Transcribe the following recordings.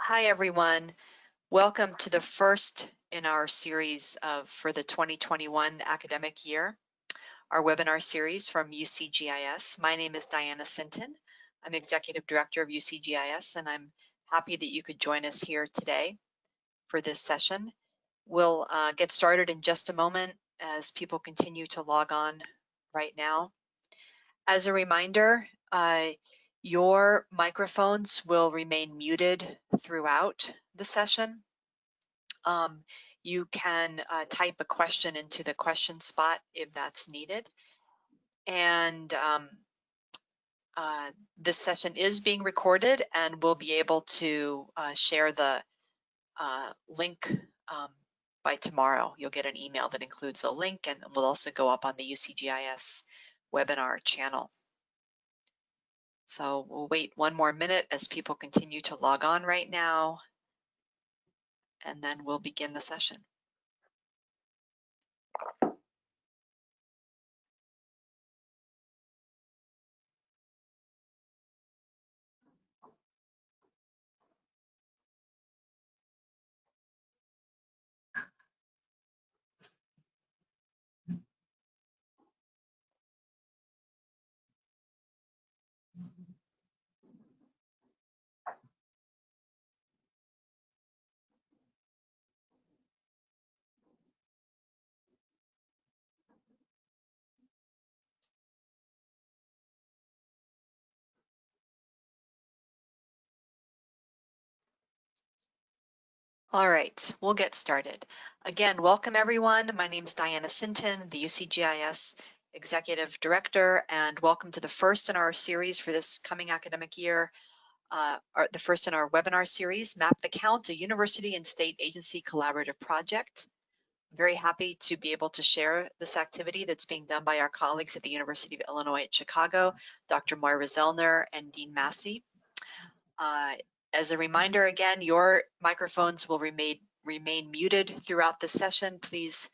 Hi, everyone. Welcome to the first in our series for the 2021 academic year, our webinar series from UCGIS. My name is Diana Sinton. I'm Executive Director of UCGIS, and I'm happy that you could join us here today for this session. We'll get started in just a moment as people continue to log on right now. As a reminder, your microphones will remain muted throughout the session. You can type a question into the question spot if that's needed. And this session is being recorded, and we'll be able to share the link by tomorrow. You'll get an email that includes a link, and will also go up on the UCGIS webinar channel. So we'll wait one more minute as people continue to log on right now, and then we'll begin the session. All right, we'll get started. Again, welcome everyone. My name is Diana Sinton, the UCGIS Executive Director, and welcome to the first in our series for this coming academic year, the first in our webinar series, Map the Count, a university and state agency collaborative project. I'm very happy to be able to share this activity that's being done by our colleagues at the University of Illinois at Chicago, Dr. Moira Zellner and Dean Massey. As a reminder, again, your microphones will remain muted throughout the session. Please,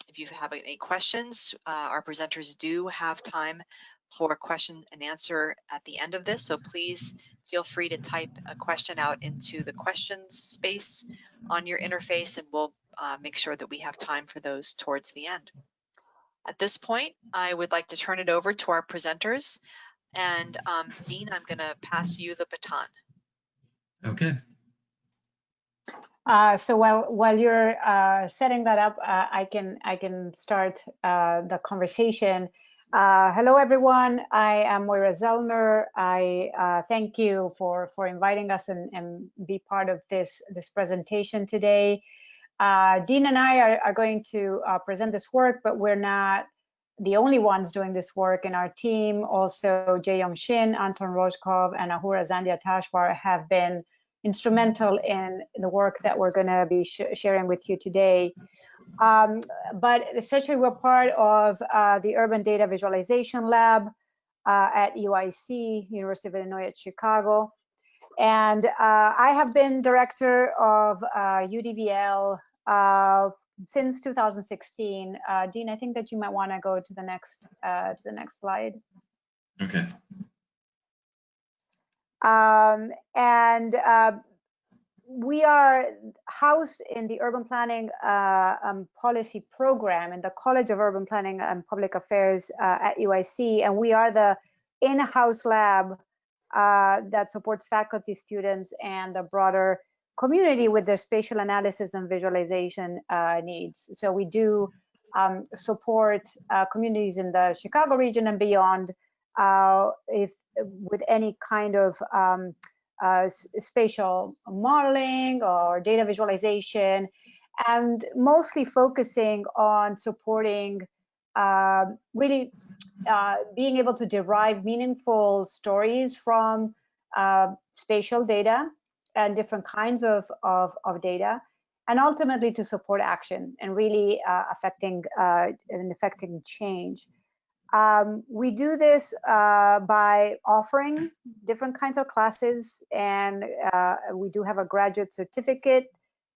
if you have any questions, our presenters do have time for question and answer at the end of this. So please feel free to type a question out into the questions space on your interface, and we'll make sure that we have time for those towards the end. At this point, I would like to turn it over to our presenters. And Dean, I'm going to pass you the baton. Okay. So while you're setting that up, I can start the conversation. Hello, everyone. I am Moira Zellner. I thank you for inviting us and be part of this presentation today. Dean and I are going to present this work, but we're not the only ones doing this work. In our team, also Jae-Young Shin, Anton Rojkov, and Ahura Zandia Tashwar have been instrumental in the work that we're going to be sharing with you today. But essentially, we're part of the Urban Data Visualization Lab at UIC, University of Illinois at Chicago. And I have been director of UDVL since 2016. Dean, I think that you might want to go to the next slide. Okay. We are housed in the Urban Planning Policy Program in the College of Urban Planning and Public Affairs at UIC, and we are the in-house lab that supports faculty, students, and the broader community with their spatial analysis and visualization needs. So we do support communities in the Chicago region and beyond with any kind of spatial modeling or data visualization, and mostly focusing on supporting really being able to derive meaningful stories from spatial data and different kinds of data, and ultimately to support action and really affecting change. We do this by offering different kinds of classes, and we do have a graduate certificate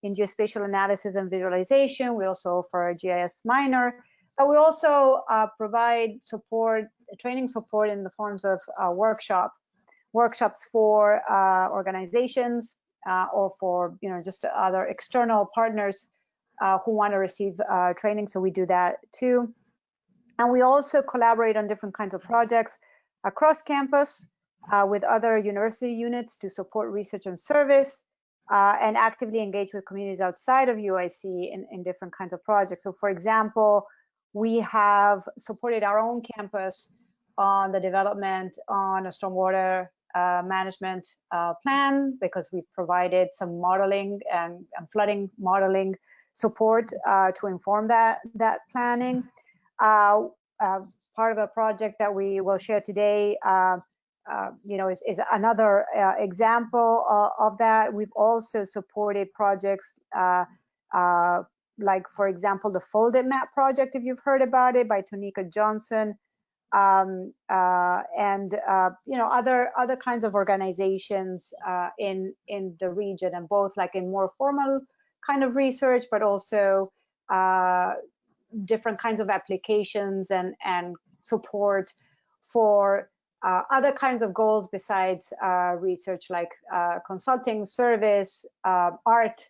in geospatial analysis and visualization. We also offer a GIS minor, but we also provide support, training support in the forms of workshops for organizations or for just other external partners who want to receive training. So we do that too. And we also collaborate on different kinds of projects across campus with other university units to support research and service, and actively engage with communities outside of UIC in different kinds of projects. So for example, we have supported our own campus on the development on a stormwater management plan, because we've provided some modeling and flooding modeling support to inform that planning. Part of the project that we will share today is another example of that. We've also supported projects like, for example, the Folded Map project, if you've heard about it, by Tonika Johnson, and other kinds of organizations in the region, and both like in more formal kind of research, but also different kinds of applications and support for other kinds of goals besides research, like consulting, service, art,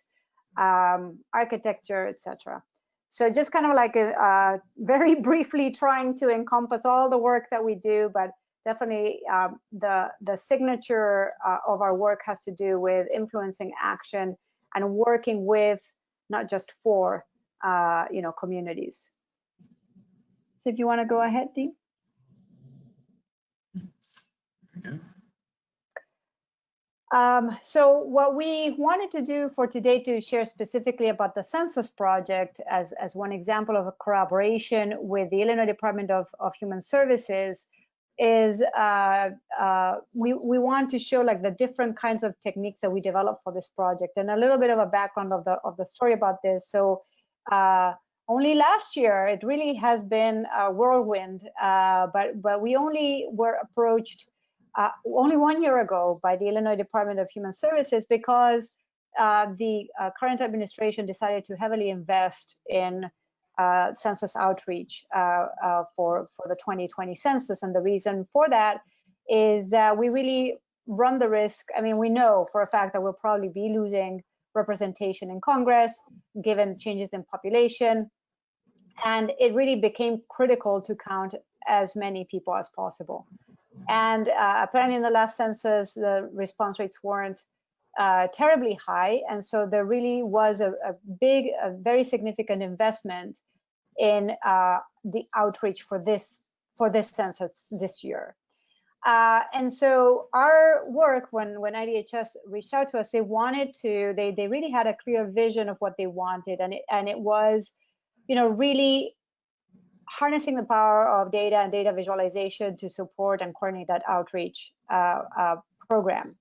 architecture, etc. So just kind of like very briefly trying to encompass all the work that we do, but definitely the signature of our work has to do with influencing action and working with, not just for, communities. So if you want to go ahead, Dean. Okay. So what we wanted to do for today, to share specifically about the census project as one example of a collaboration with the Illinois Department of Human Services, is we want to show like the different kinds of techniques that we developed for this project, and a little bit of a background of the story about this. So only last year, it really has been a whirlwind, but we only were approached only 1 year ago by the Illinois Department of Human Services, because the current administration decided to heavily invest in census outreach for the 2020 census. And the reason for that is that we really run the risk. I mean, we know for a fact that we'll probably be losing representation in Congress given changes in population. And it really became critical to count as many people as possible. And apparently in the last census, the response rates weren't terribly high. And so there really was a very significant investment in the outreach for this census this year. And so our work, when IDHS reached out to us, they really had a clear vision of what they wanted. And it was, really harnessing the power of data and data visualization to support and coordinate that outreach program.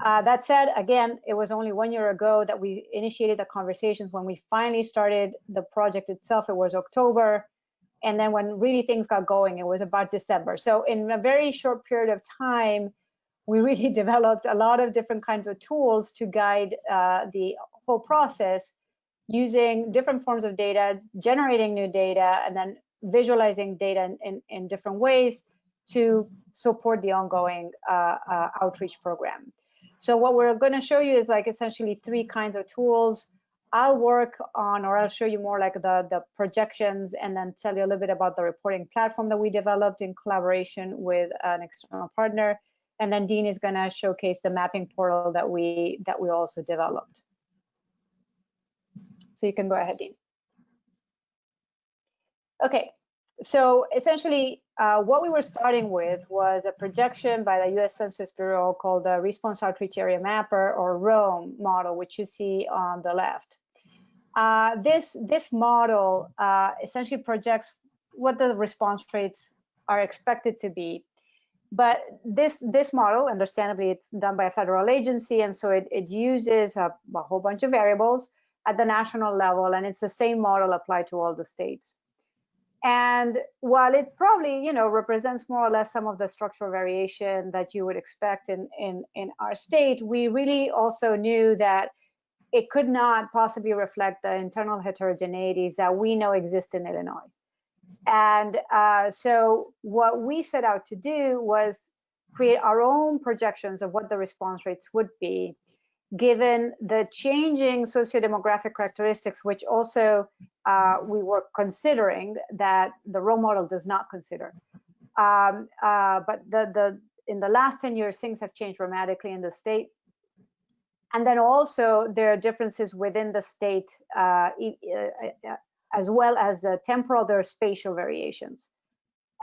That said, again, it was only 1 year ago that we initiated the conversations. When we finally started the project itself, it was October. And then when really things got going, it was about December. So in a very short period of time, we really developed a lot of different kinds of tools to guide the whole process, using different forms of data, generating new data, and then visualizing data in different ways to support the ongoing outreach program. So what we're going to show you is like essentially 3 kinds of tools. I'll work on, or I'll show you more like the projections, and then tell you a little bit about the reporting platform that we developed in collaboration with an external partner. And then Dean is going to showcase the mapping portal that we also developed. So you can go ahead, Dean. Okay, so essentially what we were starting with was a projection by the US Census Bureau called the Response Outreach Area Mapper, or ROAM model, which you see on the left. This model essentially projects what the response rates are expected to be. But this model, understandably, it's done by a federal agency, and so it uses a whole bunch of variables at the national level, and it's the same model applied to all the states. And while it probably, represents more or less some of the structural variation that you would expect in our state, we really also knew that it could not possibly reflect the internal heterogeneities that we know exist in Illinois. And so what we set out to do was create our own projections of what the response rates would be. given the changing sociodemographic characteristics, which also we were considering that the role model does not consider. But in the last 10 years, things have changed dramatically in the state. And then also there are differences within the state, as well as the temporal, there are spatial variations.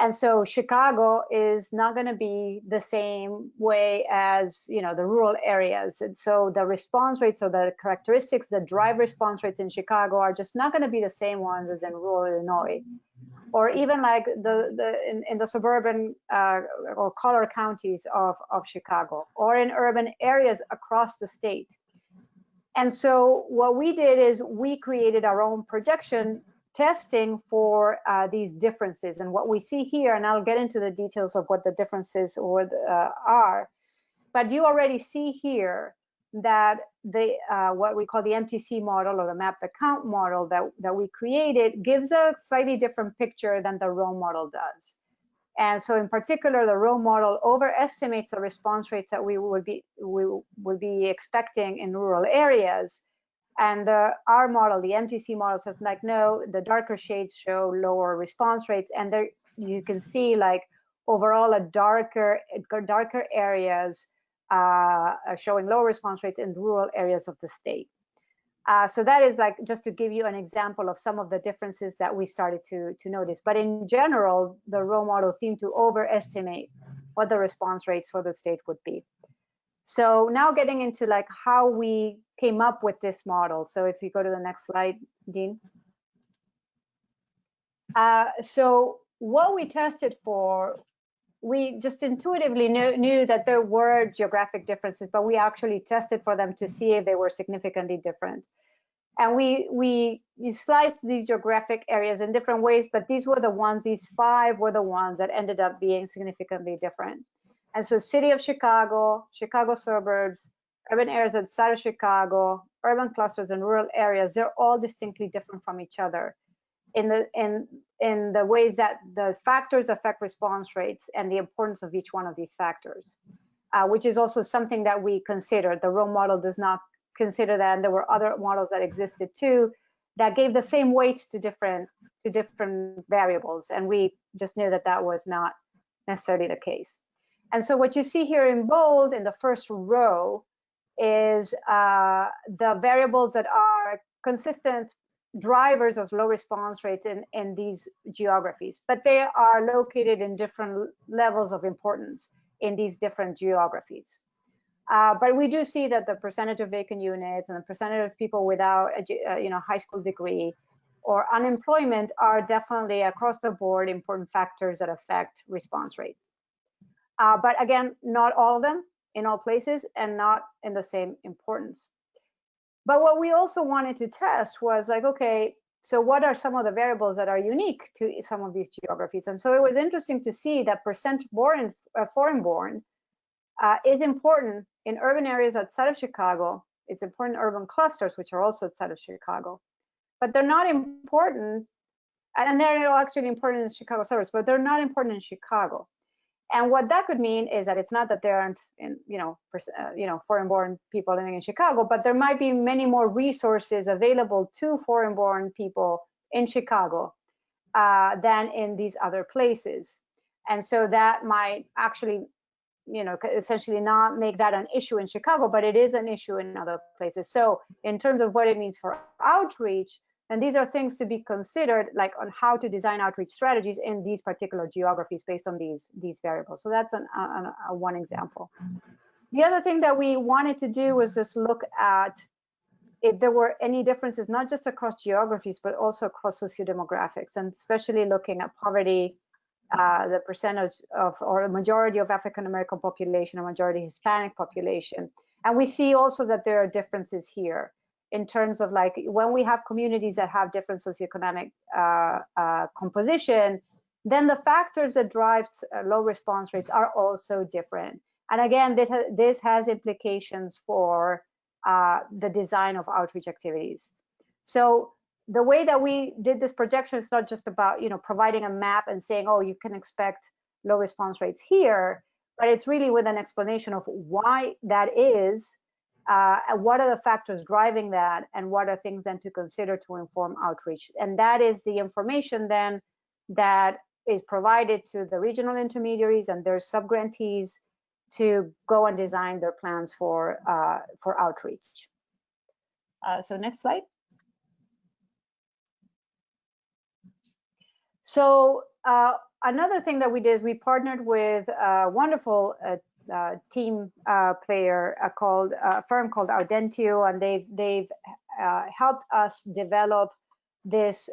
And so Chicago is not going to be the same way as, you know, the rural areas. And so the response rates or the characteristics that drive response rates in Chicago are just not going to be the same ones as in rural Illinois, or even like in the suburban or collar counties of Chicago, or in urban areas across the state. And so what we did is we created our own projection testing for these differences. And what we see here, and I'll get into the details of what the differences are, but you already see here that what we call the MTC model, or the map the count model that we created, gives a slightly different picture than the row model does. And so in particular, the row model overestimates the response rates that we would be expecting in rural areas. And our model, the MTC model, says like, no, the darker shades show lower response rates. And there you can see like overall darker areas showing low response rates in rural areas of the state. So that is like just to give you an example of some of the differences that we started to notice. But in general, the row model seemed to overestimate what the response rates for the state would be. So now getting into like how we came up with this model. So if you go to the next slide, Dean. So what we tested for, we just intuitively knew that there were geographic differences, but we actually tested for them to see if they were significantly different. And we sliced these geographic areas in different ways, but these 5 were the ones that ended up being significantly different. And so city of Chicago, Chicago suburbs, urban areas outside of Chicago, urban clusters and rural areas, they're all distinctly different from each other in the ways that the factors affect response rates and the importance of each one of these factors, which is also something that we considered. The row model does not consider that, and there were other models that existed too that gave the same weights to different variables, and we just knew that that was not necessarily the case. And so what you see here in bold in the first row is the variables that are consistent drivers of low response rates in these geographies, but they are located in different levels of importance in these different geographies. But we do see that the percentage of vacant units and the percentage of people without a high school degree or unemployment are definitely across the board important factors that affect response rate. But again, not all of them in all places and not in the same importance. But what we also wanted to test was like, okay, so what are some of the variables that are unique to some of these geographies? And so it was interesting to see that foreign born is important in urban areas outside of Chicago. It's important in urban clusters, which are also outside of Chicago. But they're not important, and they're actually important in Chicago suburbs, but they're not important in Chicago. And what that could mean is that it's not that there aren't, foreign-born people living in Chicago, but there might be many more resources available to foreign-born people in Chicago than in these other places. And so that might actually, essentially not make that an issue in Chicago, but it is an issue in other places. So in terms of what it means for outreach, and these are things to be considered, like on how to design outreach strategies in these particular geographies based on these variables. So that's one example. The other thing that we wanted to do was just look at if there were any differences, not just across geographies, but also across sociodemographics, and especially looking at poverty, the percentage of, or a majority of African-American population, a majority Hispanic population. And we see also that there are differences here in terms of like when we have communities that have different socioeconomic composition, then the factors that drive low response rates are also different. And again, this has implications for the design of outreach activities. So the way that we did this projection is not just about providing a map and saying, oh, you can expect low response rates here, but it's really with an explanation of why that is, what are the factors driving that, and what are things then to consider to inform outreach. And that is the information then that is provided to the regional intermediaries and their subgrantees to go and design their plans for outreach. So next slide. So another thing that we did is we partnered with a wonderful team player called a firm called Aldentio, and they've helped us develop this.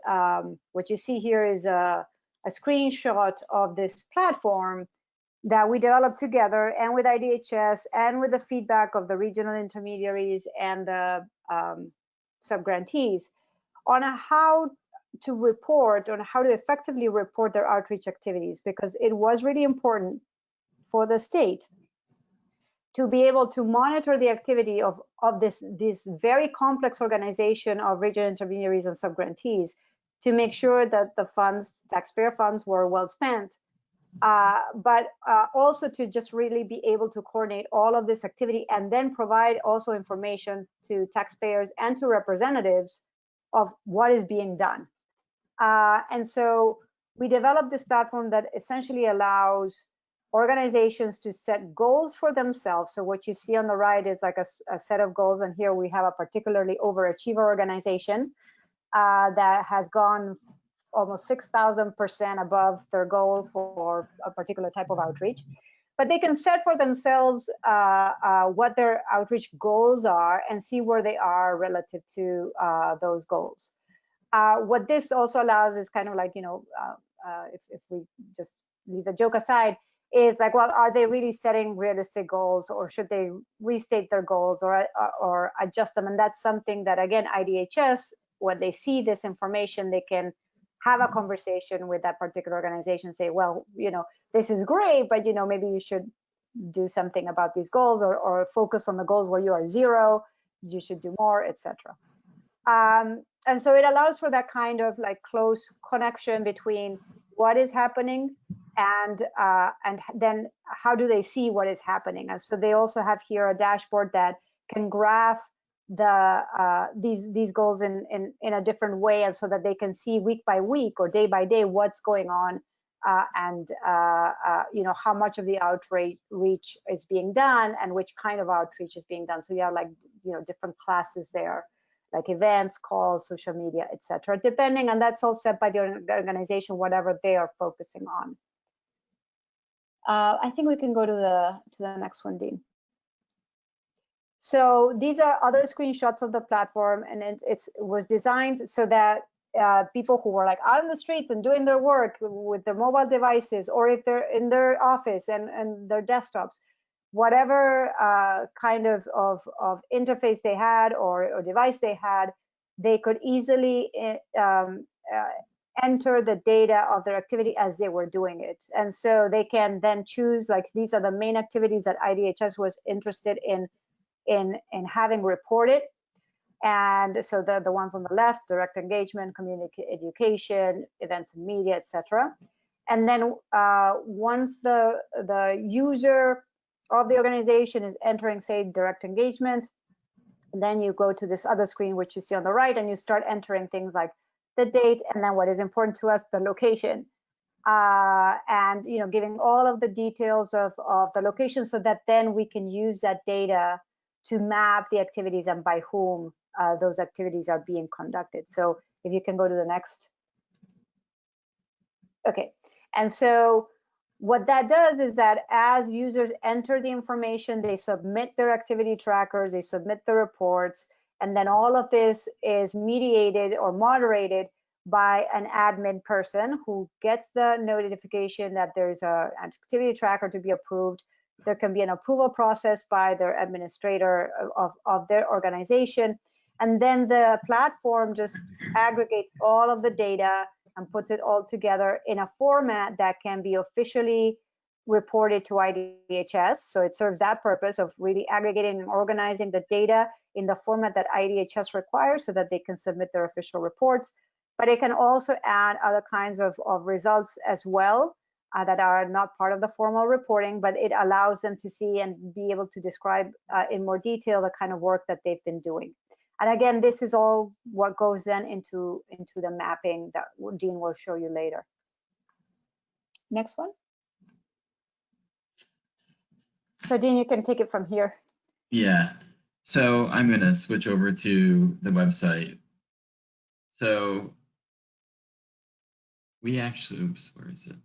What you see here is a screenshot of this platform that we developed together, and with IDHS, and with the feedback of the regional intermediaries and the subgrantees on how to report, on how to effectively report their outreach activities, because it was really important for the state to be able to monitor the activity of this very complex organization of regional intermediaries and subgrantees to make sure that the funds, taxpayer funds, were well spent, but also to just really be able to coordinate all of this activity and then provide also information to taxpayers and to representatives of what is being done. And so we developed this platform that essentially allows organizations to set goals for themselves. So what you see on the right is like a set of goals, and here we have a particularly overachiever organization that has gone almost 6,000% above their goal for a particular type of outreach. But they can set for themselves what their outreach goals are and see where they are relative to those goals. What this also allows is kind of like, if we just leave the joke aside, is like, well, are they really setting realistic goals, or should they restate their goals or adjust them? And that's something that, again, IDHS, when they see this information, they can have a conversation with that particular organization, say, well, this is great, but maybe you should do something about these goals, or focus on the goals where you are 0, you should do more, etc. And so it allows for that kind of like close connection between what is happening and then how do they see what is happening. And so they also have here a dashboard that can graph these goals in a different way, and so that they can see week by week or day by day what's going on, and how much of the outreach is being done and which kind of outreach is being done. So you have like different classes there, like events, calls, social media, etc. Depending, and that's all set by the organization, whatever they are focusing on. I think we can go to the next one, Dean. So these are other screenshots of the platform, and it was designed so that people who were like out in the streets and doing their work with their mobile devices, or if they're in their office and their desktops, whatever kind of interface they had or device they had, they could easily enter the data of their activity as they were doing it. And so they can then choose, like, these are the main activities that IDHS was interested in having reported. And so the ones on the left: direct engagement, community education, events and media, etc. And then once the user of the organization is entering, say, direct engagement, then you go to this other screen, which you see on the right, and you start entering things like the date, and then what is important to us, the location, and giving all of the details of the location, so that then we can use that data to map the activities and by whom those activities are being conducted. So if you can go to the next. Okay, and so what that does is that as users enter the information, they submit their activity trackers, they submit the reports, and then all of this is mediated or moderated by an admin person who gets the notification that there's an activity tracker to be approved. There can be an approval process by their administrator of their organization. And then the platform just aggregates all of the data and puts it all together in a format that can be officially reported to IDHS. So it serves that purpose of really aggregating and organizing the data in the format that IDHS requires, so that they can submit their official reports. But it can also add other kinds of results as well. that are not part of the formal reporting, but it allows them to see and be able to describe in more detail the kind of work that they've been doing. And again, this is all what goes then into the mapping that Dean will show you later. Next one. So Dean, you can take it from here. Yeah. So I'm going to switch over to the website. So we actually, oops, where is it?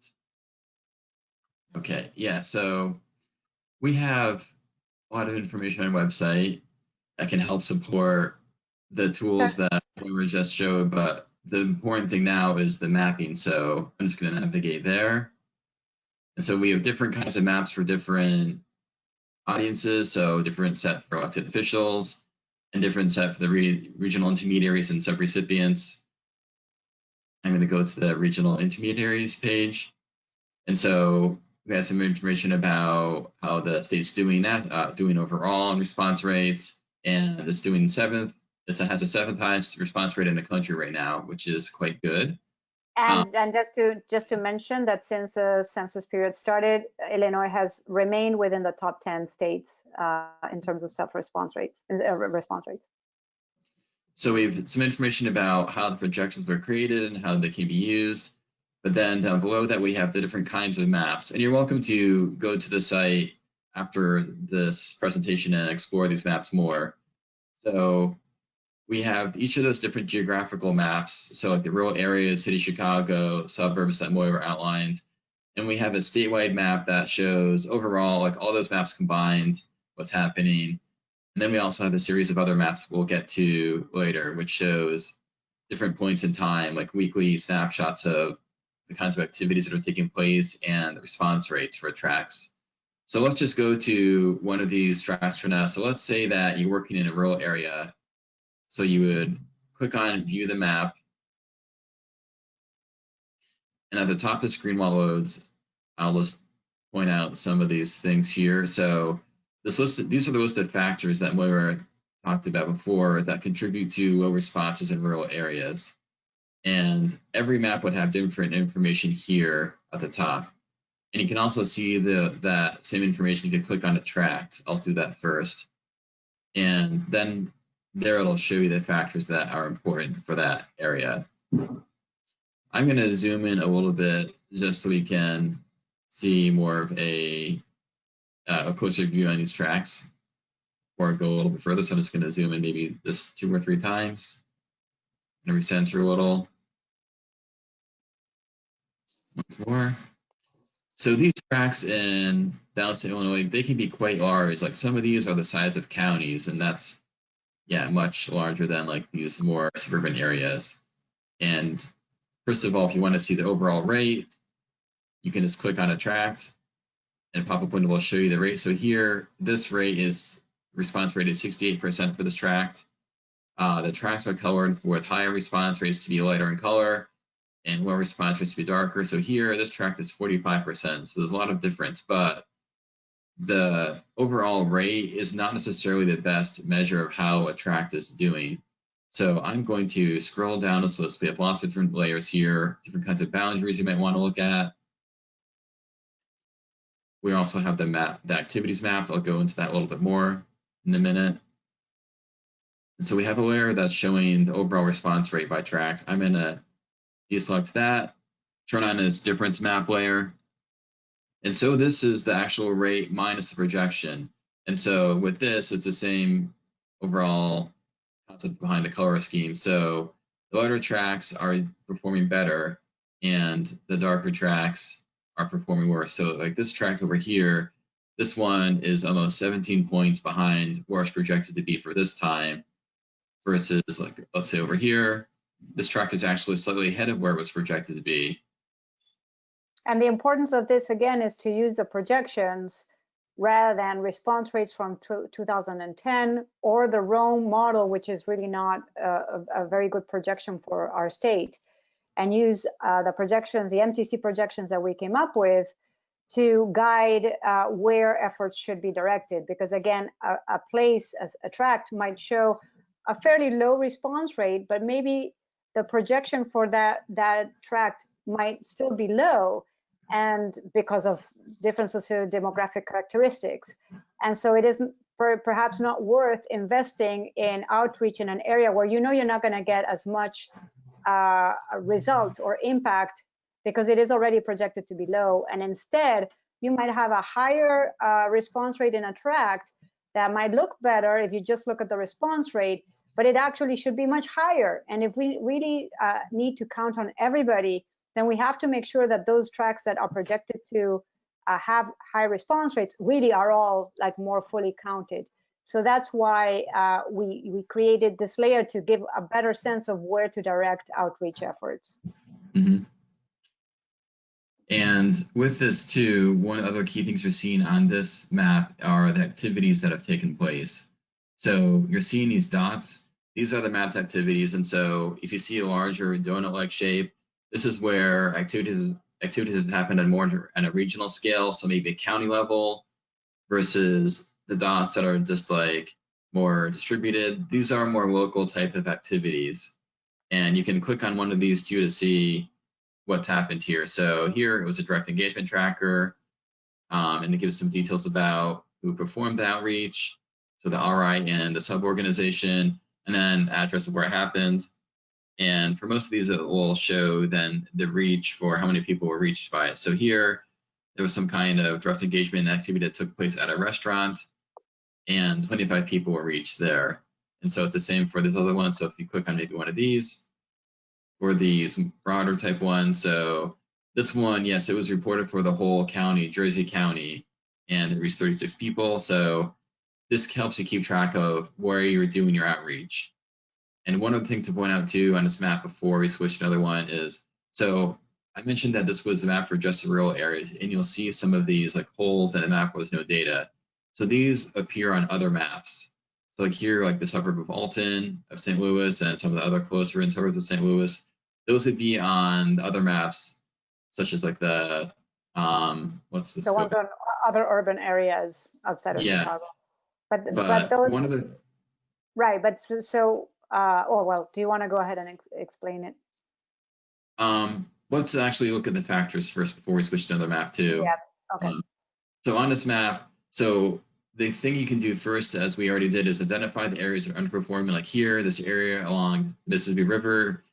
Okay, yeah, so we have a lot of information on our website that can help support the tools that we were just showed, but the important thing now is the mapping. So I'm just going to navigate there. And so we have different kinds of maps for different audiences, so different set for elected officials and different set for the regional intermediaries and subrecipients. I'm going to go to the regional intermediaries page. And so we have some information about how the state's doing doing overall in response rates, and it's doing seventh. It has the seventh highest response rate in the country right now, which is quite good. And just to mention that since the census period started, Illinois has remained within the top 10 states in terms of response rates. So we have some information about how the projections were created and how they can be used. But then down below that, we have the different kinds of maps. And you're welcome to go to the site after this presentation and explore these maps more. So we have each of those different geographical maps. So like the rural areas, city, Chicago, suburbs that Moira outlined. And we have a statewide map that shows overall, like all those maps combined, what's happening. And then we also have a series of other maps we'll get to later, which shows different points in time, like weekly snapshots of the kinds of activities that are taking place and the response rates for tracks. So let's just go to one of these tracks for now. So let's say that you're working in a rural area. So you would click on view the map. And at the top of the screen while it loads, I'll just point out some of these things here. So these are the listed factors that Moira talked about before that contribute to low responses in rural areas. And every map would have different information here at the top. And you can also see that same information. You can click on a tract. I'll do that first. And then there it'll show you the factors that are important for that area. I'm going to zoom in a little bit just so we can see more of a closer view on these tracks, or go a little bit further. So I'm just going to zoom in maybe just 2 or 3 times and recenter a little. Once more. So these tracks in downstate Illinois, they can be quite large. Like some of these are the size of counties, and that's, yeah, much larger than like these more suburban areas. And first of all, if you want to see the overall rate, you can just click on a tract and pop-up window will show you the rate. So here, this rate is, response rate is 68% for this tract. The tracts are colored with higher response rates to be lighter in color and lower response rates to be darker. So here, this tract is 45%. So there's a lot of difference, but the overall rate is not necessarily the best measure of how a tract is doing. So I'm going to scroll down this list. We have lots of different layers here, different kinds of boundaries you might want to look at. We also have the map, the activities mapped. I'll go into that a little bit more in a minute. And so we have a layer that's showing the overall response rate by tract. I'm going to deselect that, turn on this difference map layer. And so this is the actual rate minus the projection. And so with this, it's the same overall concept behind the color scheme. So the lighter tracks are performing better and the darker tracks are performing worse. So like this tract over here, this one is almost 17 points behind where it's projected to be for this time, versus like, let's say over here, this tract is actually slightly ahead of where it was projected to be. And the importance of this, again, is to use the projections rather than response rates from 2010 or the Rome model, which is really not a very good projection for our state, and use the projections, the MTC projections that we came up with to guide where efforts should be directed. Because again, a place, as a tract might show a fairly low response rate, but maybe the projection for that tract might still be low. and because of different socio-demographic characteristics. And so it isn't perhaps not worth investing in outreach in an area where you know you're not going to get as much result or impact because it is already projected to be low. And instead, you might have a higher response rate in a tract that might look better if you just look at the response rate, but it actually should be much higher. And if we really need to count on everybody, then we have to make sure that those tracks that are projected to have high response rates really are all like more fully counted. So that's why we created this layer to give a better sense of where to direct outreach efforts. Mm-hmm. And with this too, one other key things we're seeing on this map are the activities that have taken place. So you're seeing these dots. These are the mapped activities. And so if you see a larger donut-like shape, this is where activities have happened at more at a regional scale, so maybe a county level, versus the dots that are just like more distributed. These are more local type of activities. And you can click on one of these two to see what's happened here. So here it was a direct engagement tracker, and it gives some details about who performed the outreach, so the RI and the sub-organization, and then address of where it happened. And for most of these, it will show then the reach for how many people were reached by it. So here, there was some kind of direct engagement activity that took place at a restaurant, and 25 people were reached there. And so it's the same for this other one. So if you click on maybe one of these, or these broader type ones. So this one, yes, it was reported for the whole county, Jersey County, and it reached 36 people. So this helps you keep track of where you're doing your outreach. And one other thing to point out too on this map before we switch to another one is, so I mentioned that this was a map for just the rural areas, and you'll see some of these like holes in a map with no data. So these appear on other maps. So like here, like the suburb of Alton, of St. Louis, and some of the other closer in suburbs of St. Louis, those would be on the other maps, such as like the, what's the scope? On other urban areas outside of Chicago. But those, one of the, right, but oh, well, do you want to go ahead and explain it? Let's actually look at the factors first before we switch to another map too. Yeah, okay. So on this map, so the thing you can do first, as we already did, is identify the areas that are underperforming. Like here, this area along Mississippi River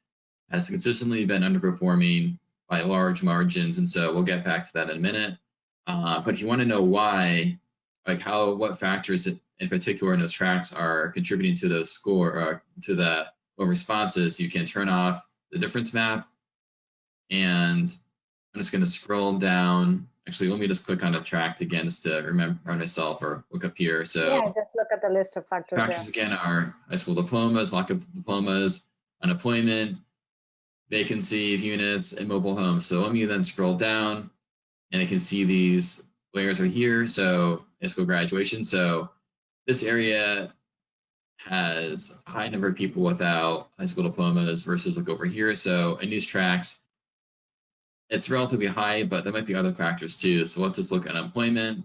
has consistently been underperforming by large margins. And so we'll get back to that in a minute. But if you want to know why, like what factors in particular in those tracks are contributing to those to the low responses, you can turn off the difference map. And I'm just going to scroll down. Actually, let me just click on the tract again just to remember myself, or look up here. So yeah, just look at the list of factors. Factors again are high school diplomas, lack of diplomas, unemployment, vacancy of units, and mobile homes. So let me then scroll down, and I can see these layers right here. So high school graduation. So this area has a high number of people without high school diplomas versus look over here. So in these tracks, it's relatively high, but there might be other factors too. So let's just look at unemployment.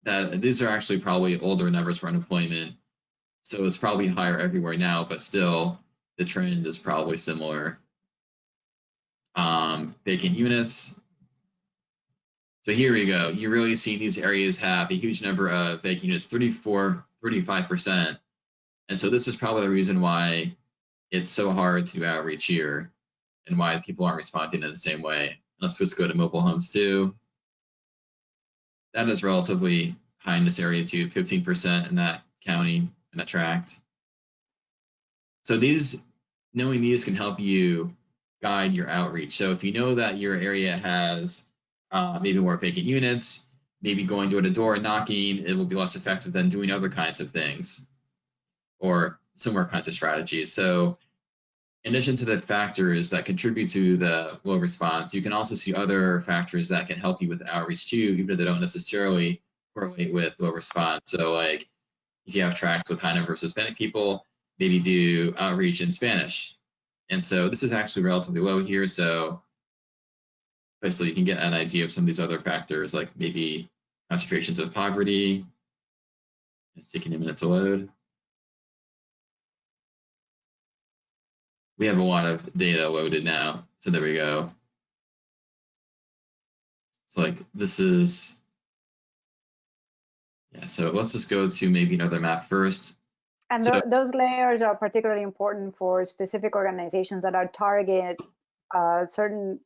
These are actually probably older numbers for unemployment. So it's probably higher everywhere now, but still the trend is probably similar. Vacant units. So here we go. You really see these areas have a huge number of vacant units, 35%. And so this is probably the reason why it's so hard to outreach here and why people aren't responding in the same way. Let's just go to mobile homes too. That is relatively high in this area too, 15% in that county, in that tract. So knowing these can help you guide your outreach. So if you know that your area has maybe more vacant units, maybe going door to door and knocking, it will be less effective than doing other kinds of things or similar kinds of strategies. So in addition to the factors that contribute to the low response, you can also see other factors that can help you with outreach too, even if they don't necessarily correlate with low response. So like if you have tracts with high number of Hispanic people, maybe do outreach in Spanish. And so this is actually relatively low here. So basically you can get an idea of some of these other factors, like maybe concentrations of poverty. It's taking a minute to load. We have a lot of data loaded now. So there we go. So like this is, yeah, so let's just go to maybe another map first. And So, those layers are particularly important for specific organizations that are target certain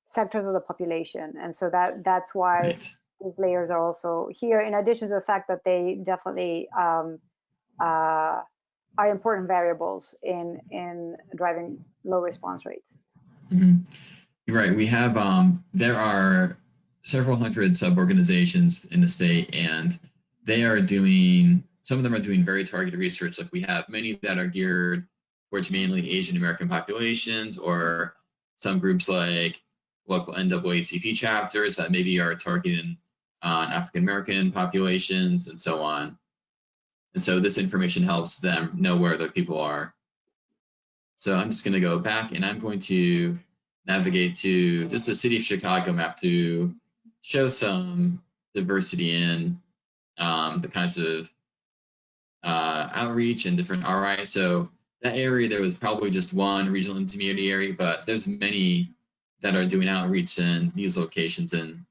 sectors of the population. And so that's why right. these layers are also here, in addition to the fact that they definitely are important variables in driving low response rates. Mhm. You're right. We have, there are several hundred sub-organizations in the state, and they are doing, some of them are doing very targeted research. Like we have many that are geared towards mainly Asian American populations, or some groups like local NAACP chapters that maybe are targeting on African American populations and so on. And so this information helps them know where their people are. So I'm just going to go back and I'm going to navigate to just the city of Chicago map to show some diversity in the kinds of outreach and different RI. So that area, there was probably just one regional intermediary, but there's many that are doing outreach in these locations in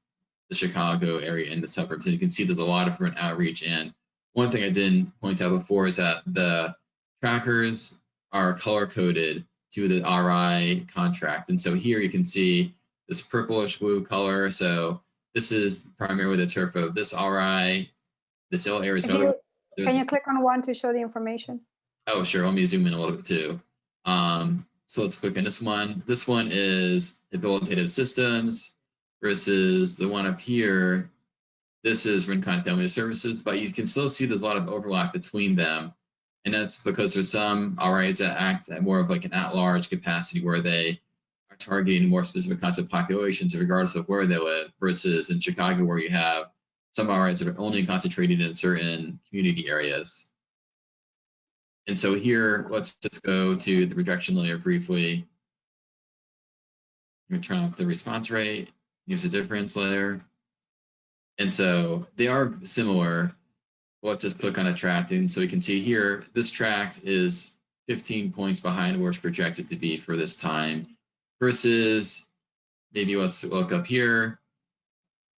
the Chicago area and the suburbs. And you can see there's a lot of different outreach. And one thing I didn't point out before is that the trackers are color coded to the RI contract. And so here you can see this purplish blue color. So this is primarily the turf of this RI. This yellow area is another. Can you click on one to show the information? Oh, sure. Let me zoom in a little bit too. So let's click on this one. This one is habilitative systems versus the one up here. This is Rincon Family Services, but you can still see there's a lot of overlap between them. And that's because there's some RIs that act at more of like an at-large capacity where they are targeting more specific kinds of populations regardless of where they live, versus in Chicago where you have some RIs that are only concentrated in certain community areas. And so here, let's just go to the rejection layer briefly. I'm going to turn off the response rate, use a difference layer. And so they are similar. Let's just click on a tract. And so we can see here, this tract is 15 points behind where it's projected to be for this time versus maybe let's look up here.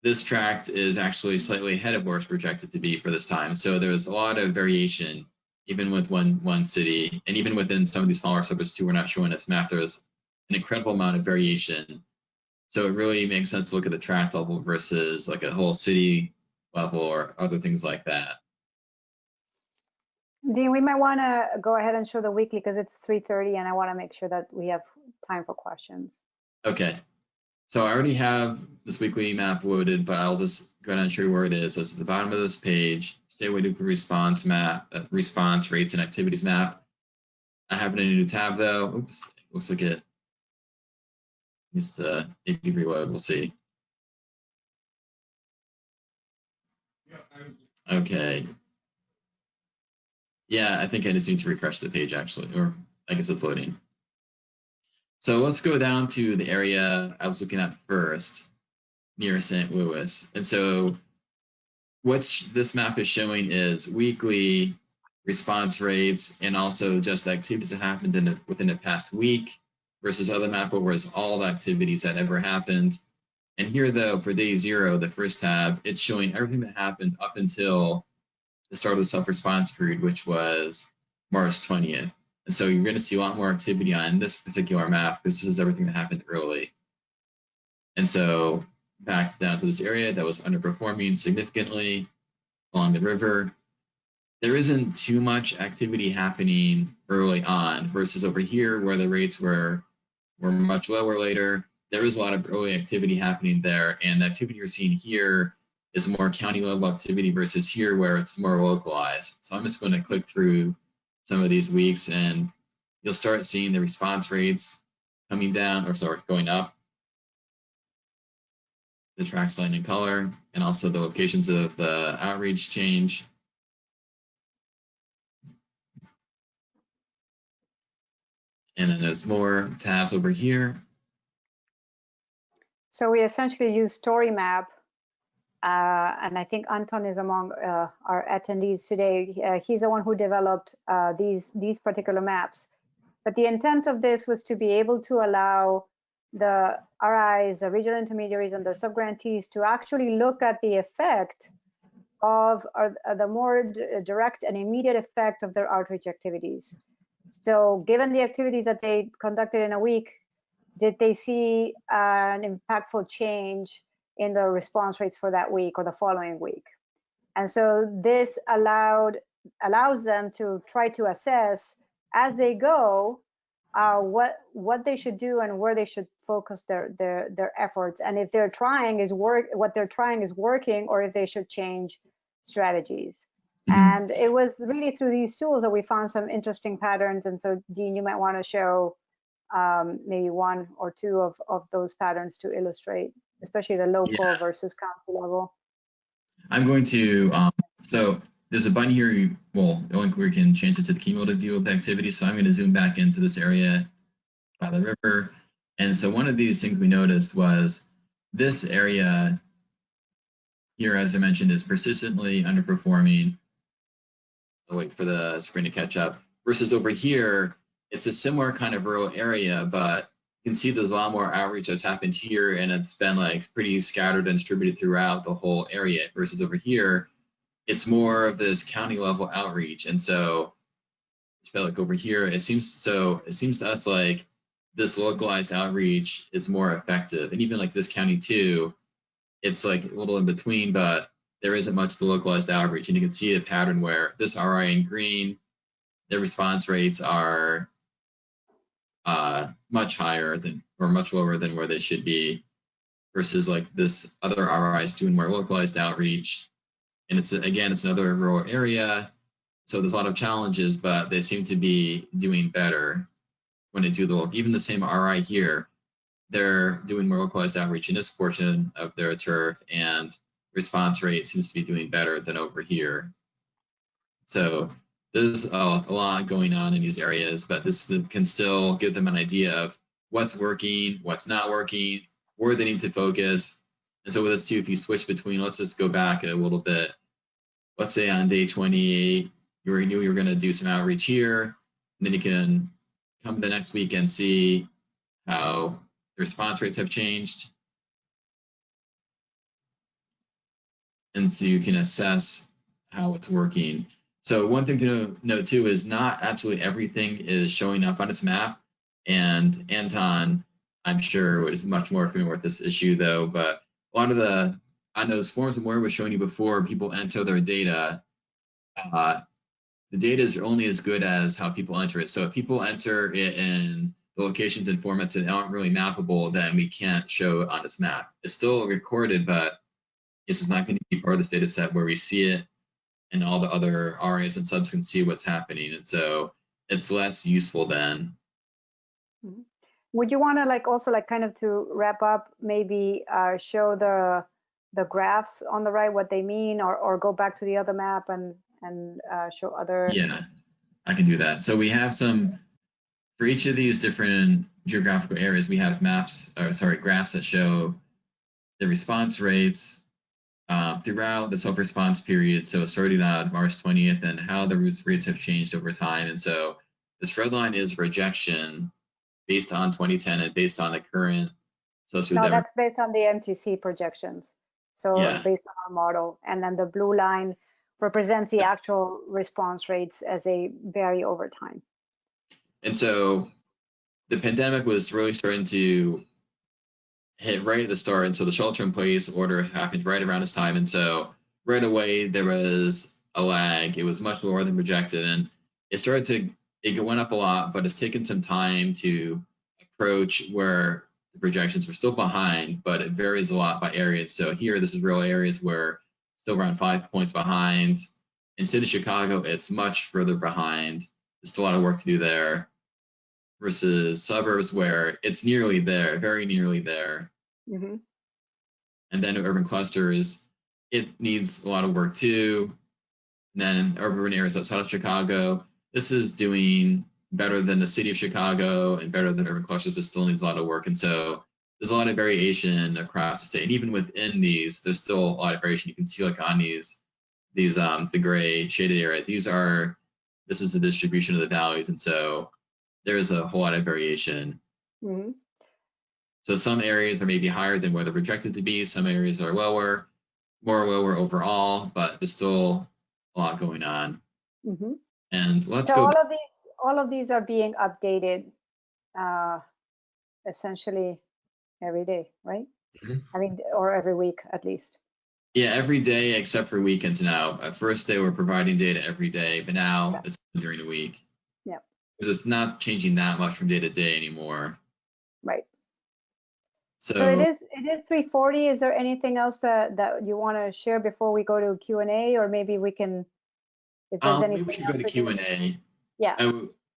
This tract is actually slightly ahead of where it's projected to be for this time. So there's a lot of variation, even with one city, and even within some of these smaller suburbs too. We're not showing this map. There's an incredible amount of variation. So it really makes sense to look at the tract level versus like a whole city level or other things like that. Dean, we might want to go ahead and show the weekly because it's 3:30 and I want to make sure that we have time for questions. Okay. So I already have this weekly map loaded, but I'll just go ahead and show you where it is. So it's at the bottom of this page, statewide response map, response rates and activities map. I have it in a new tab though. Oops, looks like it needs to maybe reload. We'll see. Okay. Yeah, I think I just need to refresh the page actually, or I guess it's loading. So let's go down to the area I was looking at first, near St. Louis. And so what this map is showing is weekly response rates and also just the activities that happened within the past week versus other map where it's all the activities that ever happened. And here though, for day 0, the first tab, it's showing everything that happened up until the start of the self-response period, which was March 20th. And so you're going to see a lot more activity on this particular map because this is everything that happened early. And so back down to this area that was underperforming significantly along the river, there isn't too much activity happening early on versus over here where the rates were much lower later. There is a lot of early activity happening there, and the activity you're seeing here is more county level activity versus here where it's more localized. So I'm just going to click through some of these weeks and you'll start seeing the response rates coming down, or sorry, going up. The tracks line in color, and also the locations of the outreach change. And then there's more tabs over here. So we essentially use Storymap, and I think Anton is among our attendees today. He's the one who developed these particular maps. But the intent of this was to be able to allow the RIs, the regional intermediaries, and the subgrantees to actually look at the effect of the more direct and immediate effect of their outreach activities. So given the activities that they conducted in a week, did they see an impactful change in the response rates for that week or the following week? And so this allows them to try to assess as they go what they should do and where they should focus their efforts, and if they're trying is what they're trying is working, or if they should change strategies. And it was really through these tools that we found some interesting patterns. And so, Dean, you might want to show maybe one or two of those patterns to illustrate, especially the local versus county level. I'm going to, so there's a button here, well, we can change it to the cumulative view of the activity. So I'm going to zoom back into this area by the river. And so one of these things we noticed was this area here, as I mentioned, is persistently underperforming. I'll wait for the screen to catch up. Versus over here, it's a similar kind of rural area, but you can see there's a lot more outreach that's happened here, and it's been like pretty scattered and distributed throughout the whole area. Versus over here, it's more of this county level outreach. And so, like over here, it seems to us like this localized outreach is more effective. And even like this county too, it's like a little in between, but there isn't much the localized outreach. And you can see a pattern where this RI in green, their response rates are much higher than, or much lower than where they should be, versus like this other RIs doing more localized outreach. And it's, again, it's another rural area. So there's a lot of challenges, but they seem to be doing better when they do the work. Even the same RI here, they're doing more localized outreach in this portion of their turf, and response rate seems to be doing better than over here. So there's a lot going on in these areas, but this can still give them an idea of what's working, what's not working, where they need to focus. And so with this too, if you switch between, let's just go back a little bit. Let's say on day 28, you knew you were going to do some outreach here, and then you can come the next week and see how the response rates have changed. And so you can assess how it's working. So one thing to note too is not absolutely everything is showing up on this map. And Anton, I'm sure, is much more familiar with this issue though, but a lot of on those forms that Moira was showing you before, people enter their data. The data is only as good as how people enter it. So if people enter it in the locations and formats that aren't really mappable, then we can't show it on this map. It's still recorded, but it's just not going to be part of this data set where we see it and all the other RAs and subs can see what's happening. And so it's less useful then. Would you want to also kind of to wrap up, maybe show the graphs on the right, what they mean, or go back to the other map and show other? Yeah, I can do that. So we have some, for each of these different geographical areas, we have graphs that show the response rates throughout the self-response period. So starting on March 20th, and how the rates have changed over time. And so this red line is rejection based on 2010 and based on the current No, that's based on the MTC projections. So based on our model. And then the blue line represents the actual response rates as they vary over time. And so the pandemic was really starting to hit right at the start. And so the shelter in place order happened right around this time. And so right away, there was a lag. It was much lower than projected. And it went up a lot, but it's taken some time to approach where the projections were still behind, but it varies a lot by area. So here, this is rural areas where still around 5 points behind. In city of Chicago, it's much further behind. There's still a lot of work to do there, versus suburbs where it's nearly there, very nearly there. Mm-hmm. And then urban clusters, it needs a lot of work too. And then urban areas outside of Chicago, this is doing better than the city of Chicago and better than urban clusters, but still needs a lot of work. And so there's a lot of variation across the state. And even within these, there's still a lot of variation. You can see like on these the gray shaded area, this is the distribution of the values. And so there's a whole lot of variation. Mm-hmm. So some areas are maybe higher than where they're projected to be. Some areas are lower, more lower overall, but there's still a lot going on. Mm-hmm. And let's So go. all of these are being updated essentially every day, right? Mhm. I mean, or every week at least. Yeah, every day except for weekends now. At first, they were providing data every day, but now it's during the week. Yeah. Because it's not changing that much from day to day anymore. Right. So So it is 3:40. Is there anything else that you want to share before we go to Q&A, or maybe we can, if there's maybe we anything should go else to we can. Q&A. Yeah.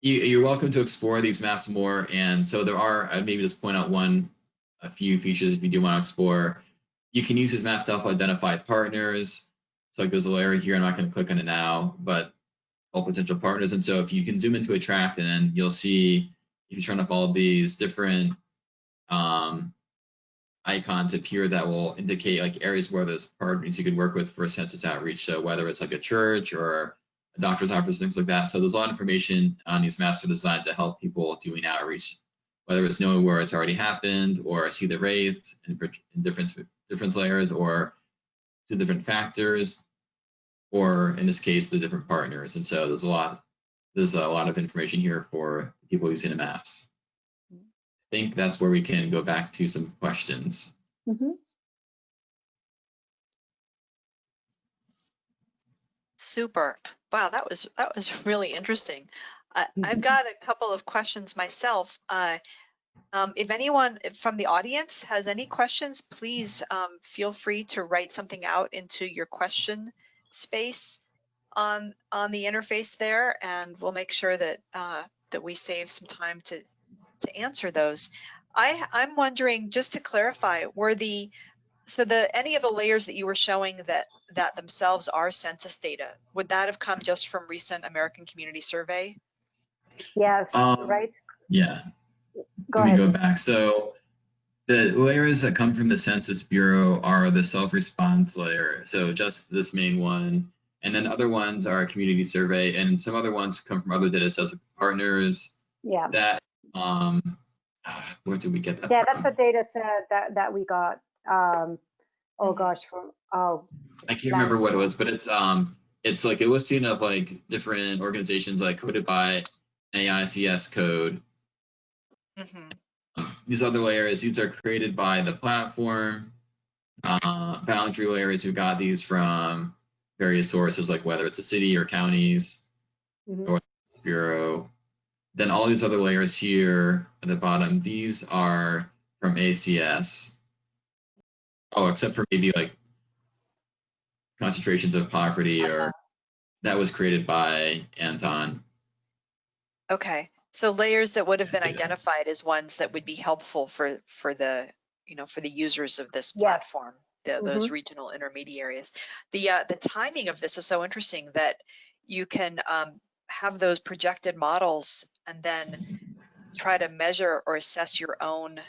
You're welcome to explore these maps more. And so there are, I'd maybe just point out a few features if you do want to explore. You can use these maps to help identify partners. So like there's a little area here, I'm not going to click on it now, but all potential partners. And so if you can zoom into a tract, and then you'll see, if you turn up all these different icons appear that will indicate like areas where there's partners you could work with for census outreach. So whether it's like a church or a doctor's office, things like that. So there's a lot of information on these maps that are designed to help people doing outreach, whether it's knowing where it's already happened, or see the rates in different layers, or see different factors, or in this case, the different partners. And so there's a lot of information here for people using the maps. I think that's where we can go back to some questions. Mm-hmm. Super. Wow, that was really interesting. I've got a couple of questions myself. If anyone from the audience has any questions, please feel free to write something out into your question space on the interface there, and we'll make sure that that we save some time to answer those. I'm wondering, just to clarify, any of the layers that you were showing that themselves are census data, would that have come just from recent American Community Survey? Yes, right. Yeah. Go Let me ahead. go back. So the layers that come from the Census Bureau are the self-response layer. So just this main one. And then other ones are community survey, and some other ones come from other data sets, like partners. Yeah. That where did we get that Yeah, from? that's a data set that we got. Oh gosh, I can't remember what it was, but it's like a listing of like different organizations, like coded by AICS code. These other layers, these are created by the platform. Boundary layers, who got these from various sources, like whether it's a city or counties, or Bureau. Then all these other layers here at the bottom, these are from ACS. Oh, except for maybe like concentrations of poverty, or that was created by Anton. Okay, so layers that would have been identified as ones that would be helpful for the for the users of this platform, those regional intermediaries. The timing of this is so interesting, that you can have those projected models and then try to measure or assess your own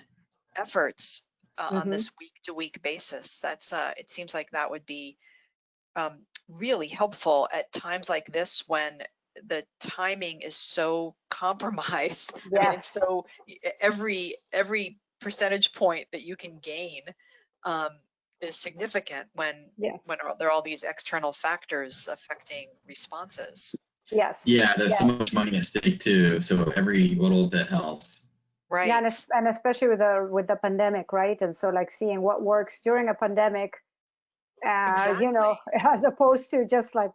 efforts on this week-to-week basis. That's it seems like that would be really helpful at times like this, when the timing is so compromised. Yes. I mean, it's so every percentage point that you can gain is significant when there are all these external factors affecting responses. Yes. Yeah, there's so much money at stake too, so every little bit helps. Right. Yeah, and especially with the pandemic, right? And so like seeing what works during a pandemic, Exactly. you know, as opposed to just like,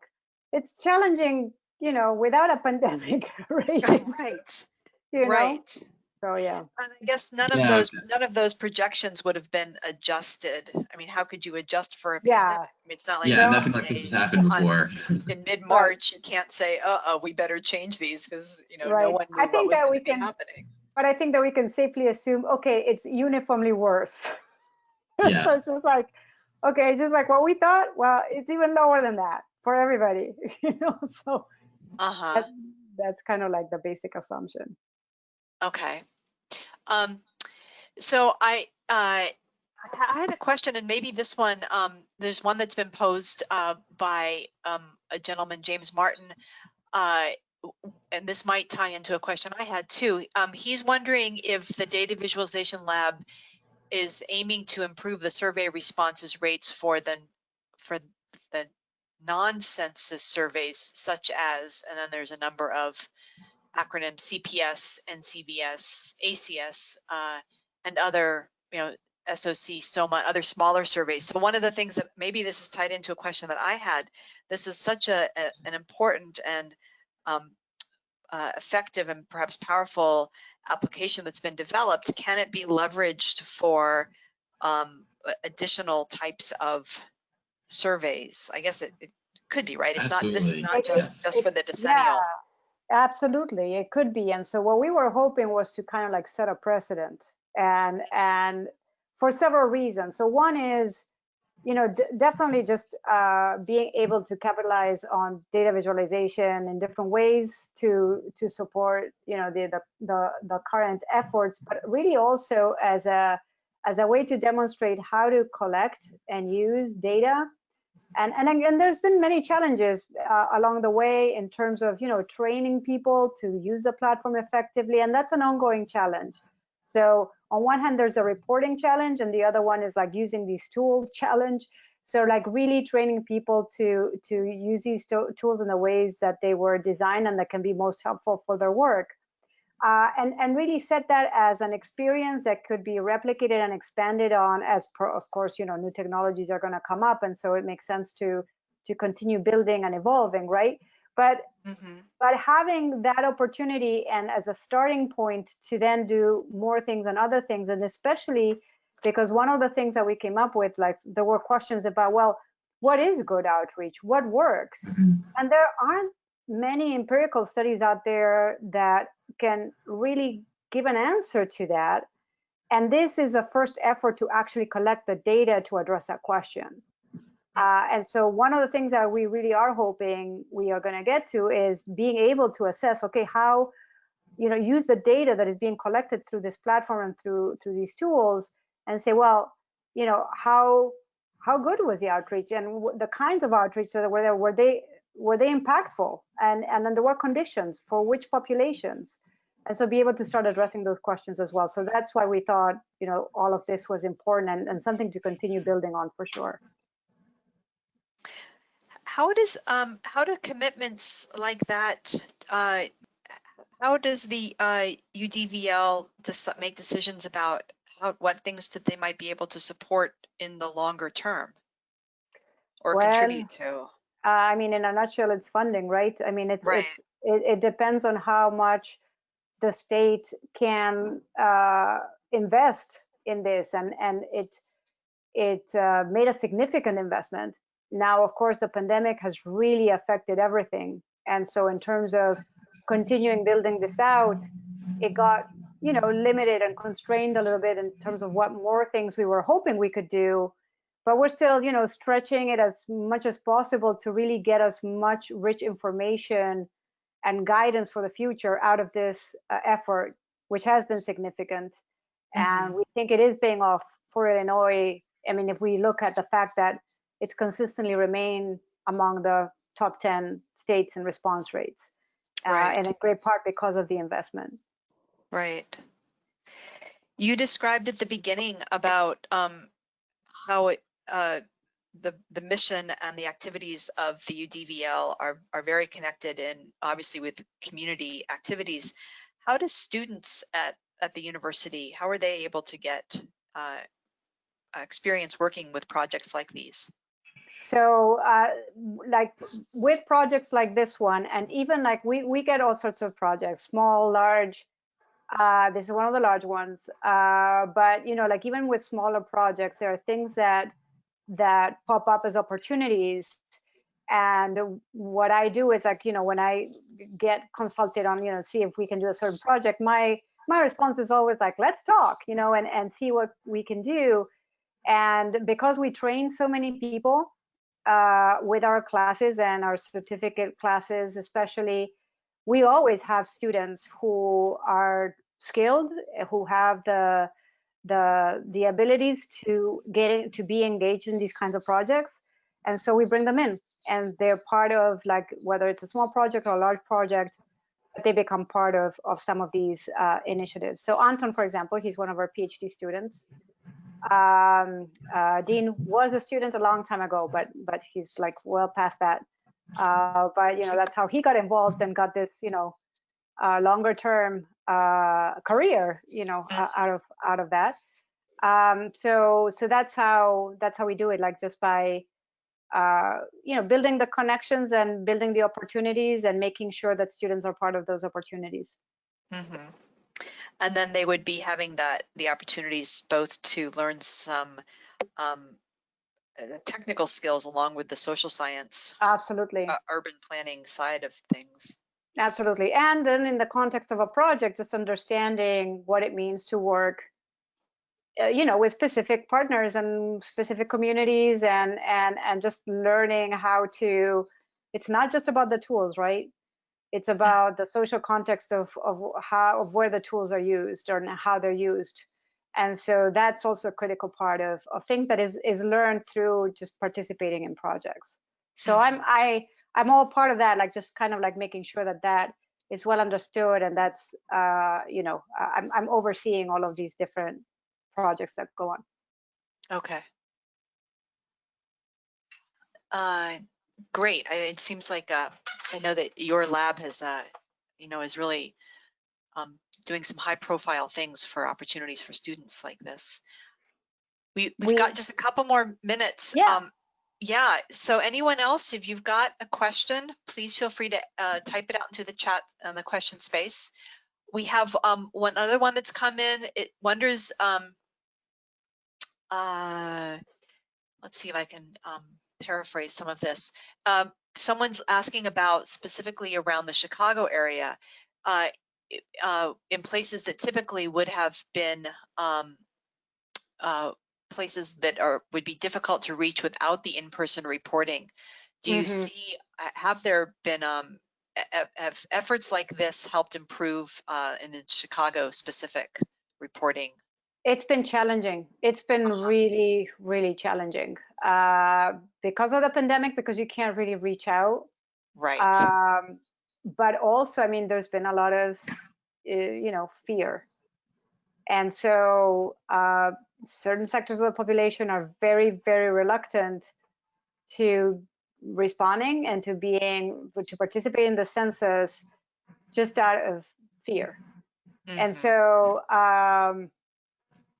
it's challenging, you know, without a pandemic, right? Right. You know? Right. So yeah. And I guess none of those projections would have been adjusted. I mean, how could you adjust for a pandemic? I mean, it's not like nothing like this has happened before. In mid-March, you can't say, we better change these, because no one knew what was going to be happening. But I think that we can safely assume, okay, it's uniformly worse. Yeah. So it's just like, okay, it's just like what we thought. Well, it's even lower than that for everybody, you know. So that's kind of like the basic assumption. Okay. So I had a question, and maybe this one, there's one that's been posed by a gentleman, James Martin. and this might tie into a question I had too. He's wondering if the data visualization lab is aiming to improve the survey responses rates for the non-census surveys, such as, and then there's a number of acronyms: CPS, NCVS, ACS, and other, SOC, SOMA, other smaller surveys. So one of the things that, maybe this is tied into a question that I had, this is such an important and effective and perhaps powerful application that's been developed. Can it be leveraged for additional types of surveys? I guess it could be, right? It's not, this is Absolutely. not just Yes. for the decennial. Absolutely, it could be. And so what we were hoping was to kind of like set a precedent, and for several reasons. So one is, definitely just being able to capitalize on data visualization in different ways to support, the current efforts, but really also as a way to demonstrate how to collect and use data. And again, there's been many challenges along the way in terms of, training people to use the platform effectively, and that's an ongoing challenge. So on one hand, there's a reporting challenge, and the other one is like using these tools challenge. So like really training people to use these tools in the ways that they were designed and that can be most helpful for their work. And really set that as an experience that could be replicated and expanded on as per, of course, new technologies are going to come up, and so it makes sense to continue building and evolving, right? But but having that opportunity and as a starting point to then do more things and other things, and especially because one of the things that we came up with, like there were questions about, well, what is good outreach? What works? And there aren't many empirical studies out there that can really give an answer to that. And this is a first effort to actually collect the data to address that question. And so one of the things that we really are hoping we are going to get to is being able to assess, okay, how, use the data that is being collected through this platform and through these tools, and say, well, how good was the outreach, and the kinds of outreach that were there, were they impactful, and under what conditions, for which populations? And so be able to start addressing those questions as well. So that's why we thought, all of this was important and something to continue building on for sure. How do commitments like that, how does the UDVL make decisions about what things that they might be able to support in the longer term or contribute to? I mean, in a nutshell, it's funding, right? I mean, it depends on how much the state can invest in this, and it made a significant investment. Now, of course, the pandemic has really affected everything, and so in terms of continuing building this out, it got limited and constrained a little bit in terms of what more things we were hoping we could do. But we're still, stretching it as much as possible to really get as much rich information and guidance for the future out of this effort, which has been significant. And we think it is paying off for Illinois. I mean, if we look at the fact that it's consistently remained among the top 10 states in response rates, and in great part because of the investment. Right. You described at the beginning about how the mission and the activities of the UDVL are very connected, and obviously with community activities. How do students at the university, how are they able to get experience working with projects like these? So like with projects like this one, and even like we get all sorts of projects, small, large. This is one of the large ones, but like even with smaller projects, there are things that pop up as opportunities. And what I do is like, when I get consulted on, see if we can do a certain project, my response is always like, let's talk, and see what we can do. And because we train so many people with our classes and our certificate classes, especially, we always have students who are skilled, who have the abilities to be engaged in these kinds of projects. And so we bring them in, and they're part of, like, whether it's a small project or a large project, they become part of some of these initiatives. So Anton, for example, he's one of our PhD students. Dean was a student a long time ago, but he's like well past that. But that's how he got involved and got this longer term career out of that. So that's how we do it, like just by building the connections and building the opportunities and making sure that students are part of those opportunities. Mm-hmm. And then they would be having the opportunities both to learn some technical skills along with the social science, Absolutely, urban planning side of things. Absolutely. And then in the context of a project, just understanding what it means to work with specific partners and specific communities, and just learning how to, it's not just about the tools, right? It's about the social context of where the tools are used or how they're used. And so that's also a critical part of things that is learned through just participating in projects. So I'm all part of that, like just kind of like making sure that is well understood, and that's I'm overseeing all of these different projects that go on. Okay. Great. It seems like I know that your lab has is really doing some high profile things for opportunities for students like this. We've got just a couple more minutes. Yeah. So anyone else, if you've got a question, please feel free to type it out into the chat on the question space. We have one other one that's come in. It wonders, let's see if I can paraphrase some of this. Someone's asking about specifically around the Chicago area, in places that typically would have been places that would be difficult to reach without the in-person reporting. Do you see, have there been have efforts like this helped improve in the Chicago specific reporting? It's been challenging. It's been really, really challenging because of the pandemic, because you can't really reach out. Right. But also, I mean, there's been a lot of, fear. And so certain sectors of the population are very, very reluctant to responding and to participate in the census just out of fear. And so,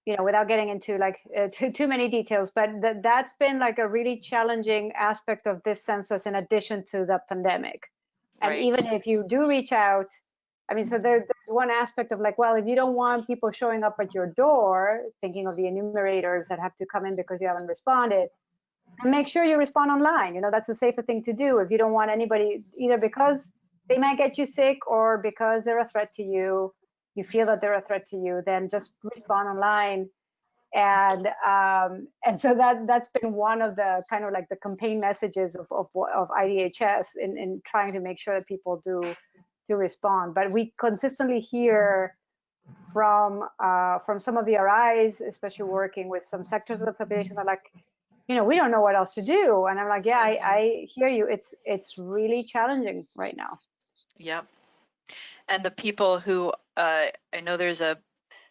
without getting into like too many details, but that's been like a really challenging aspect of this census in addition to the pandemic. And even if you do reach out, I mean, so there's one aspect of like, well, if you don't want people showing up at your door, thinking of the enumerators that have to come in because you haven't responded, and make sure you respond online. That's the safer thing to do if you don't want anybody, either because they might get you sick or because they're a threat to you, you feel that they're a threat to you, then just respond online. And so that's been one of the kind of like the campaign messages of IDHS in trying to make sure that people do respond. But we consistently hear from some of the RIs, especially working with some sectors of the population, that like, we don't know what else to do. And I'm like, yeah, I hear you. It's really challenging right now. Yep. And the people who, I know there's a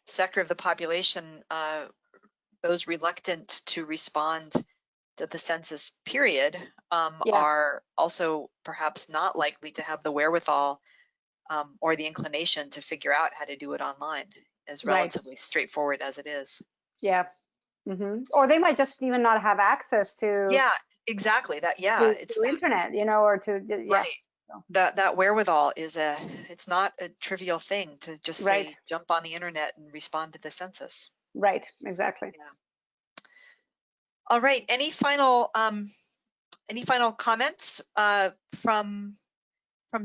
sector of the population, those reluctant to respond to the census period are also perhaps not likely to have the wherewithal or the inclination to figure out how to do it online, as relatively straightforward as it is. Yeah. Or they might just even not have access to. Yeah, exactly. That, it's to internet, or to, right. That wherewithal is it's not a trivial thing to just say, jump on the internet and respond to the census. Right, exactly. Yeah. All right. Any final comments from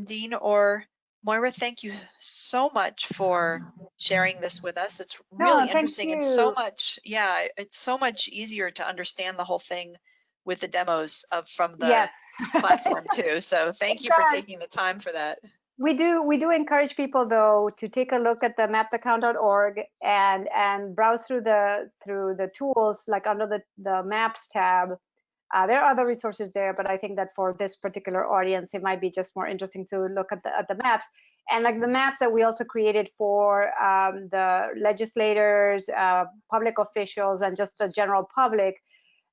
Dean or Moira? Thank you so much for sharing this with us. It's really interesting and so much, it's so much easier to understand the whole thing with the demos from the platform too. So thank you for taking the time for that. We do encourage people though to take a look at the mapptheaccount.org and browse through the tools, like under the maps tab. There are other resources there, but I think that for this particular audience, it might be just more interesting to look at the maps. And like the maps that we also created for the legislators, public officials, and just the general public,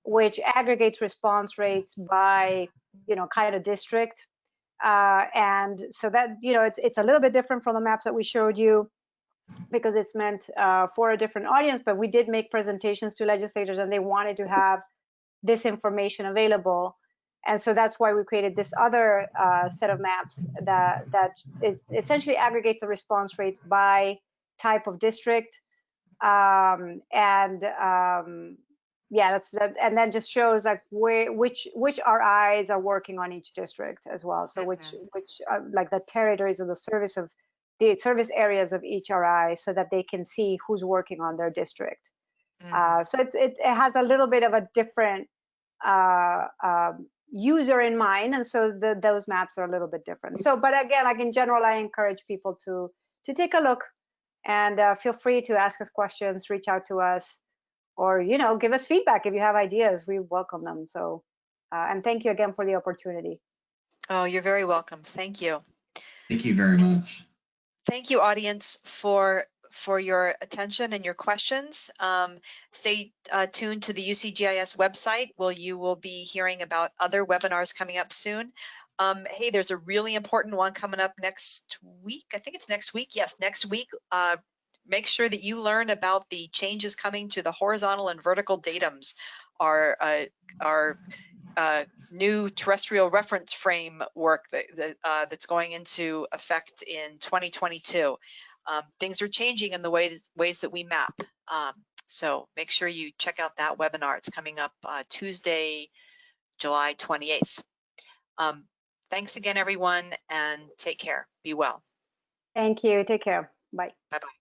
which aggregates response rates by, kind of district. And so that, it's a little bit different from the maps that we showed you, because it's meant for a different audience, but we did make presentations to legislators and they wanted to have this information available. And so that's why we created this other set of maps that is essentially aggregates the response rates by type of district. Yeah, that's that, and then just shows like which RIs are working on each district as well. So which like the territories of the service areas of each RI, so that they can see who's working on their district. So it has a little bit of a different user in mind, and so those maps are a little bit different. So, but again, like in general, I encourage people to take a look, and feel free to ask us questions, reach out to us, or give us feedback if you have ideas. We welcome them. So, and thank you again for the opportunity. Oh, you're very welcome. Thank you. Thank you very much. Thank you, audience, for your attention and your questions. Stay tuned to the UCGIS website, where you will be hearing about other webinars coming up soon. Hey, there's a really important one coming up next week. I think it's next week. Yes, next week. Make sure that you learn about the changes coming to the horizontal and vertical datums, our new terrestrial reference framework that's going into effect in 2022. Things are changing in the ways that we map. So make sure you check out that webinar. It's coming up Tuesday, July 28th. Thanks again, everyone, and take care. Be well. Thank you. Take care. Bye. Bye-bye.